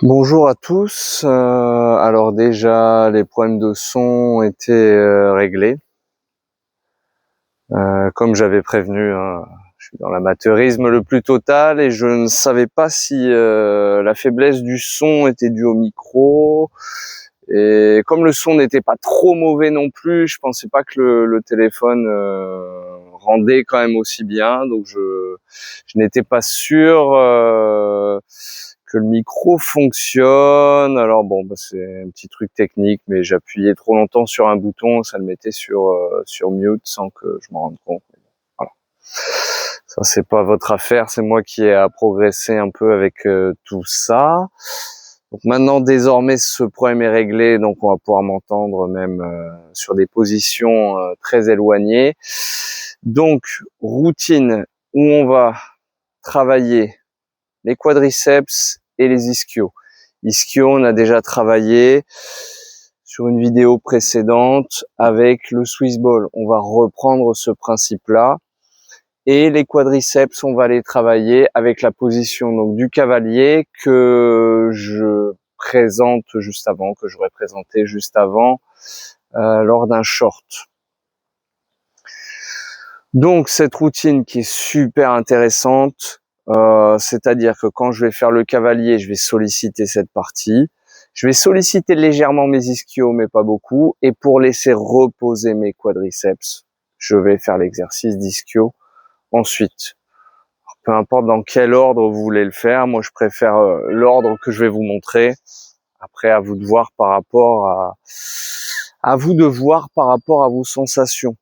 Bonjour à tous. Alors déjà, les problèmes de son ont été réglés. Comme j'avais prévenu, hein, je suis dans l'amateurisme le plus total et je ne savais pas si la faiblesse du son était due au micro. Et comme le son n'était pas trop mauvais non plus, je pensais pas que le téléphone rendait quand même aussi bien. Donc je n'étais pas sûr que le micro fonctionne. Alors bon, c'est un petit truc technique, mais j'appuyais trop longtemps sur un bouton, ça le mettait sur mute sans que je m'en rende compte. Voilà. Ça c'est pas votre affaire, c'est moi qui ai à progresser un peu avec tout ça. Donc maintenant, désormais, ce problème est réglé, donc on va pouvoir m'entendre même sur des positions très éloignées. Donc, routine où on va travailler les quadriceps et les ischios. Ischio, on a déjà travaillé sur une vidéo précédente avec le Swiss ball. On va reprendre ce principe-là. Et les quadriceps, on va les travailler avec la position donc du cavalier que je présente juste avant, que j'aurais présenté juste avant lors d'un short. Donc cette routine qui est super intéressante, c'est-à-dire que quand je vais faire le cavalier, je vais solliciter cette partie. Je vais solliciter légèrement mes ischios, mais pas beaucoup. Et pour laisser reposer mes quadriceps, je vais faire l'exercice d'ischio ensuite. Peu importe dans quel ordre vous voulez le faire, moi je préfère l'ordre que je vais vous montrer. Après, à vous de voir par rapport à vous de voir par rapport à vos sensations.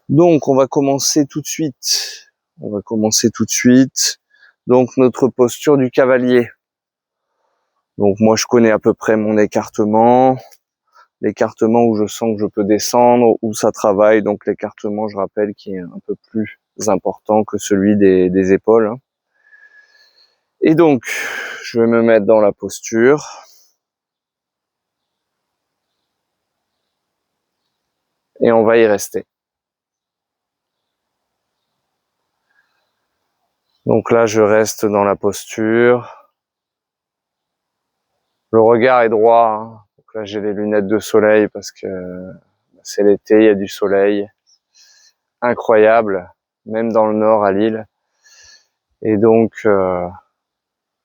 Donc, on va commencer tout de suite. Donc, notre posture du cavalier. Donc, moi, je connais à peu près mon écartement. L'écartement où je sens que je peux descendre, où ça travaille. Donc, l'écartement, je rappelle, qui est un peu plus important que celui des épaules. Et donc, je vais me mettre dans la posture. Et on va y rester. Donc là, je reste dans la posture. Le regard est droit. Hein. Donc là, j'ai les lunettes de soleil parce que c'est l'été, il y a du soleil. Incroyable, même dans le nord à Lille. Et donc,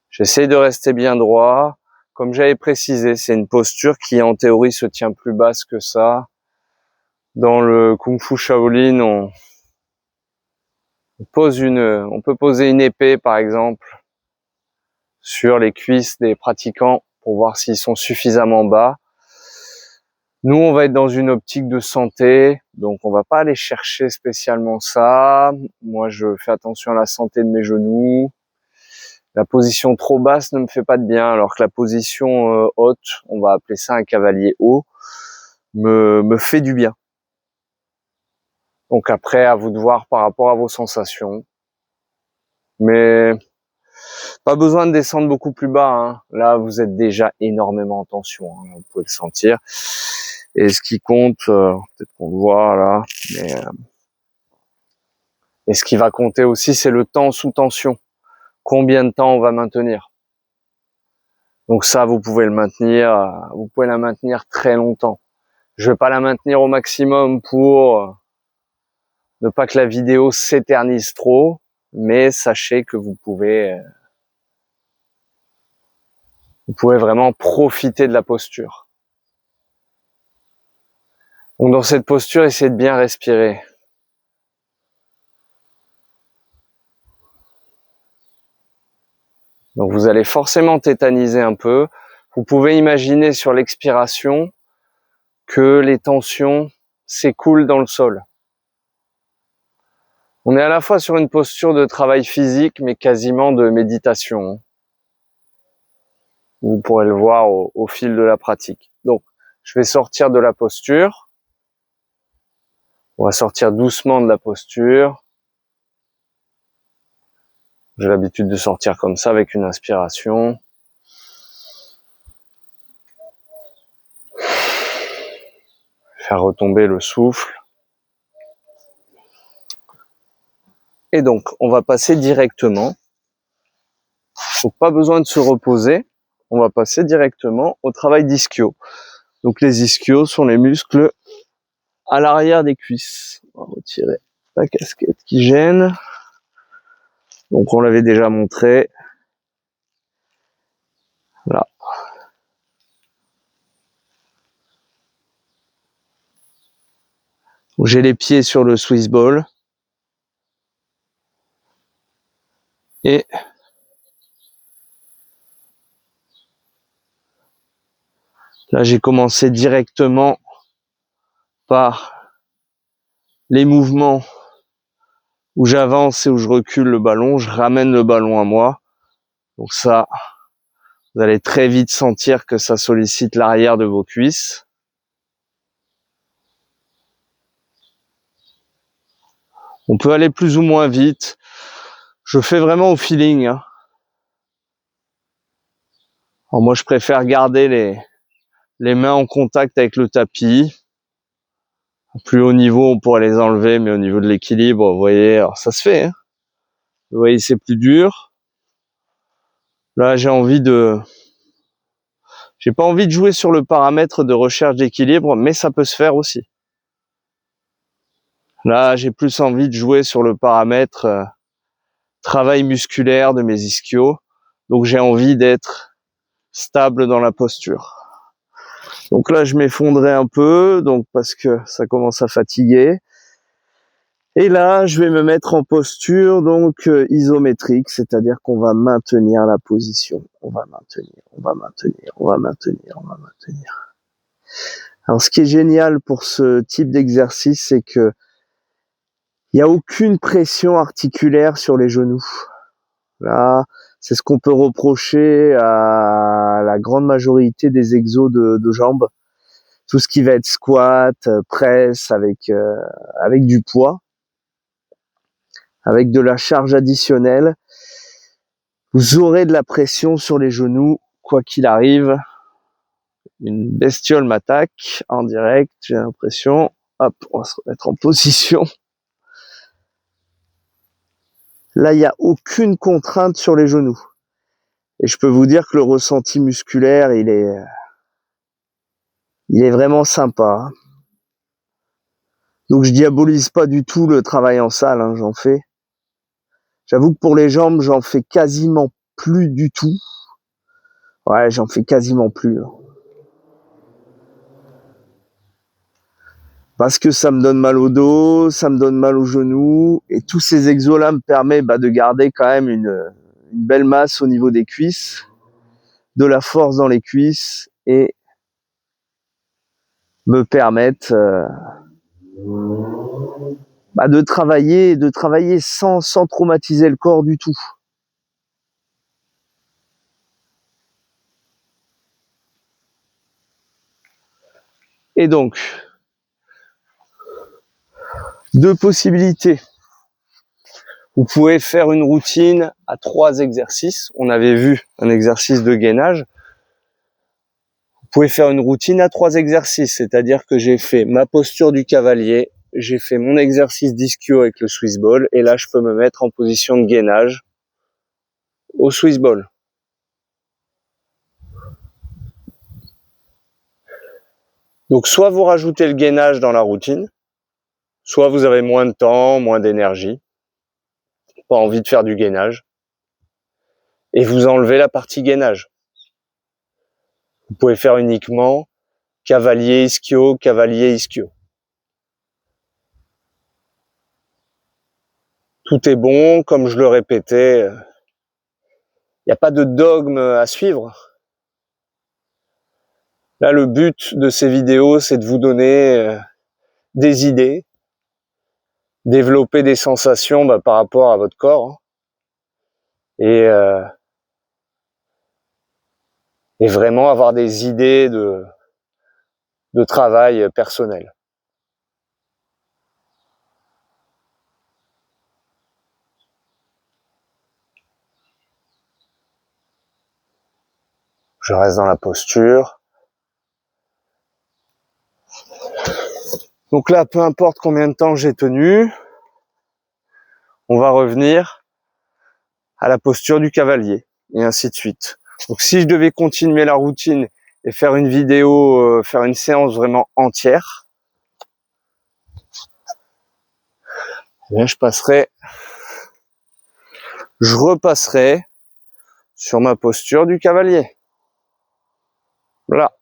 j'essaie de rester bien droit. Comme j'avais précisé, c'est une posture qui en théorie se tient plus basse que ça. Dans le Kung Fu Shaolin, on peut poser une épée par exemple sur les cuisses des pratiquants pour voir s'ils sont suffisamment bas. Nous, on va être dans une optique de santé, donc on va pas aller chercher spécialement ça. Moi, je fais attention à la santé de mes genoux. La position trop basse ne me fait pas de bien, alors que la position haute, on va appeler ça un cavalier haut, me fait du bien. Donc après, à vous de voir par rapport à vos sensations. Mais pas besoin de descendre beaucoup plus bas. Hein. Là, vous êtes déjà énormément en tension. Hein. Vous pouvez le sentir. Et ce qui compte, peut-être qu'on le voit là, mais et ce qui va compter aussi, c'est le temps sous tension. Combien de temps on va maintenir. Donc ça, vous pouvez le maintenir. Vous pouvez la maintenir très longtemps. Je vais pas la maintenir au maximum pour ne pas que la vidéo s'éternise trop, mais sachez que vous pouvez vraiment profiter de la posture. Donc dans cette posture, essayez de bien respirer. Donc vous allez forcément tétaniser un peu. Vous pouvez imaginer sur l'expiration que les tensions s'écoulent dans le sol. On est à la fois sur une posture de travail physique, mais quasiment de méditation. Vous pourrez le voir au fil de la pratique. Donc, je vais sortir de la posture. On va sortir doucement de la posture. J'ai l'habitude de sortir comme ça avec une inspiration. Faire retomber le souffle. Et donc, on va passer directement. Donc, pas besoin de se reposer. on va passer directement au travail d'ischio. Donc les ischios sont les muscles à l'arrière des cuisses. On va retirer la casquette qui gêne. Donc on l'avait déjà montré. Là. J'ai les pieds sur le Swiss ball. Et là, j'ai commencé directement par les mouvements où j'avance et où je recule le ballon. Je ramène le ballon à moi. Donc ça, vous allez très vite sentir que ça sollicite l'arrière de vos cuisses. On peut aller plus ou moins vite. Je fais vraiment au feeling. Alors moi, je préfère garder les mains en contact avec le tapis. Plus haut niveau, on pourrait les enlever, mais au niveau de l'équilibre, vous voyez, alors ça se fait. Hein. Vous voyez, c'est plus dur. Là, j'ai pas envie de jouer sur le paramètre de recherche d'équilibre, mais ça peut se faire aussi. Là, j'ai plus envie de jouer sur le paramètre travail musculaire de mes ischios. Donc, j'ai envie d'être stable dans la posture. Donc là, je m'effondrais un peu, donc parce que ça commence à fatiguer. Et là, je vais me mettre en posture donc isométrique, c'est-à-dire qu'on va maintenir la position. On va maintenir. Alors, ce qui est génial pour ce type d'exercice, c'est que il n'y a aucune pression articulaire sur les genoux. Là, c'est ce qu'on peut reprocher à la grande majorité des exos de jambes. Tout ce qui va être squat, presse avec du poids, avec de la charge additionnelle. Vous aurez de la pression sur les genoux, quoi qu'il arrive. Une bestiole m'attaque en direct, j'ai l'impression. Hop, on va se remettre en position. Là, il n'y a aucune contrainte sur les genoux. Et je peux vous dire que le ressenti musculaire, il est vraiment sympa. Donc, je diabolise pas du tout le travail en salle, hein, j'en fais. J'avoue que pour les jambes, j'en fais quasiment plus du tout. Ouais, j'en fais quasiment plus. Hein. Parce que ça me donne mal au dos, ça me donne mal aux genoux, et tous ces exos-là me permettent de garder quand même une belle masse au niveau des cuisses, de la force dans les cuisses, et me permettent de travailler sans traumatiser le corps du tout. Et donc, deux possibilités. Vous pouvez faire une routine à 3 exercices. On avait vu un exercice de gainage. Vous pouvez faire une routine à 3 exercices, c'est-à-dire que j'ai fait ma posture du cavalier, j'ai fait mon exercice d'ischio avec le Swiss ball, et là je peux me mettre en position de gainage au Swiss ball. Donc soit vous rajoutez le gainage dans la routine, soit vous avez moins de temps, moins d'énergie, pas envie de faire du gainage, et vous enlevez la partie gainage. Vous pouvez faire uniquement cavalier, ischio, cavalier, ischio. Tout est bon, comme je le répétais, il n'y a pas de dogme à suivre. Là, le but de ces vidéos, c'est de vous donner des idées, développer des sensations par rapport à votre corps, et vraiment avoir des idées de travail personnel. Je reste dans la posture. Donc là, peu importe combien de temps j'ai tenu, on va revenir à la posture du cavalier, et ainsi de suite. Donc si je devais continuer la routine et faire une vidéo, faire une séance vraiment entière, eh bien je repasserai sur ma posture du cavalier. Voilà.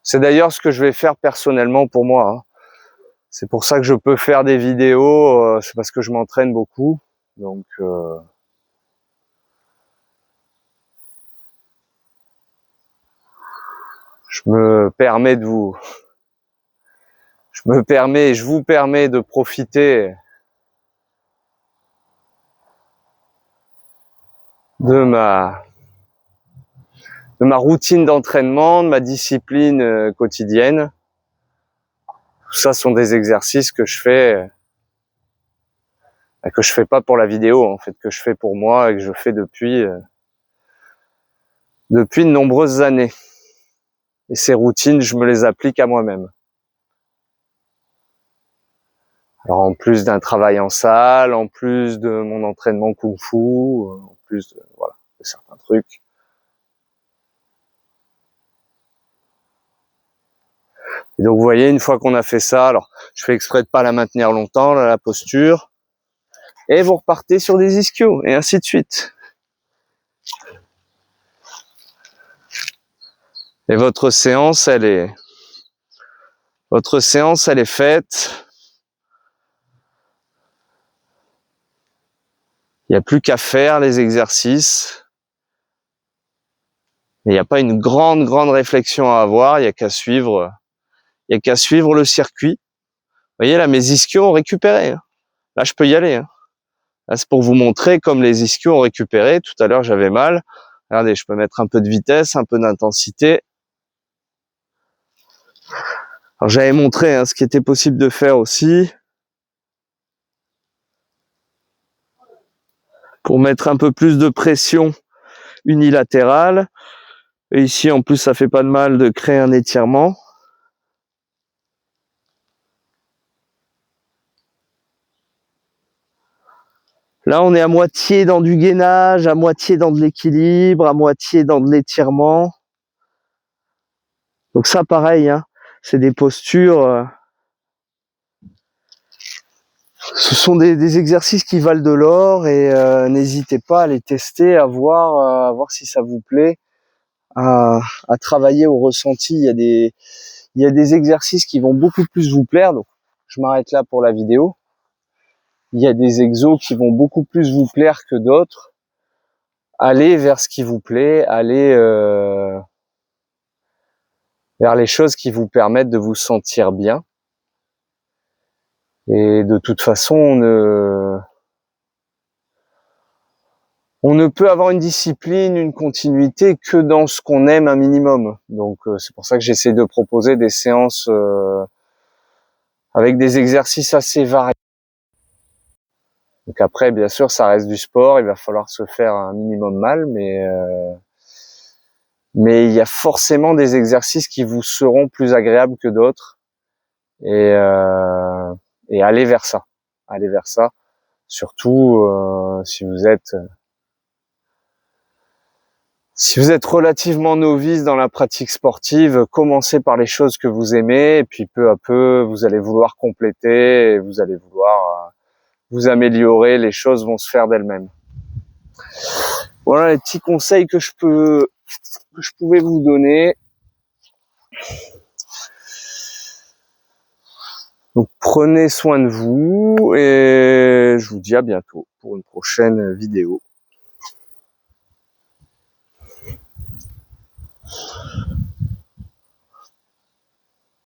C'est d'ailleurs ce que je vais faire personnellement pour moi, hein. C'est pour ça que je peux faire des vidéos, c'est parce que je m'entraîne beaucoup. Donc je vous permets de profiter de ma routine d'entraînement, de ma discipline quotidienne. Tout ça sont des exercices que je fais pas pour la vidéo, en fait, que je fais pour moi et que je fais depuis de nombreuses années. Et ces routines, je me les applique à moi-même. Alors en plus d'un travail en salle, en plus de mon entraînement kung-fu, en plus de certains trucs. Et donc vous voyez, une fois qu'on a fait ça, alors je fais exprès de pas la maintenir longtemps, là, la posture, et vous repartez sur des ischios, et ainsi de suite. Et votre séance, elle est faite. Il n'y a plus qu'à faire les exercices. Il n'y a pas une grande réflexion à avoir, il n'y a qu'à suivre le circuit. Vous voyez là, mes ischios ont récupéré. Là, je peux y aller. Là, c'est pour vous montrer comme les ischios ont récupéré. Tout à l'heure, j'avais mal. Regardez, je peux mettre un peu de vitesse, un peu d'intensité. Alors, j'avais montré ce qui était possible de faire aussi pour mettre un peu plus de pression unilatérale. Et ici, en plus, ça fait pas de mal de créer un étirement. Là, on est à moitié dans du gainage, à moitié dans de l'équilibre, à moitié dans de l'étirement. Donc ça, pareil, c'est des postures. Ce sont des exercices qui valent de l'or et n'hésitez pas à les tester, à voir si ça vous plaît, à travailler au ressenti. Il y a des exercices qui vont beaucoup plus vous plaire. Donc, je m'arrête là pour la vidéo. Il y a des exos qui vont beaucoup plus vous plaire que d'autres. Allez vers ce qui vous plaît, allez vers les choses qui vous permettent de vous sentir bien. Et de toute façon, on ne peut avoir une discipline, une continuité que dans ce qu'on aime un minimum. Donc c'est pour ça que j'essaie de proposer des séances avec des exercices assez variés. Donc après, bien sûr, ça reste du sport, il va falloir se faire un minimum mal, mais il y a forcément des exercices qui vous seront plus agréables que d'autres. Et aller vers ça. Aller vers ça. Surtout si vous êtes relativement novice dans la pratique sportive, commencez par les choses que vous aimez, et puis peu à peu, vous allez vouloir compléter, et vous allez vouloir vous améliorer, les choses vont se faire d'elles-mêmes. Voilà les petits conseils que je pouvais vous donner. Donc prenez soin de vous, et je vous dis à bientôt pour une prochaine vidéo.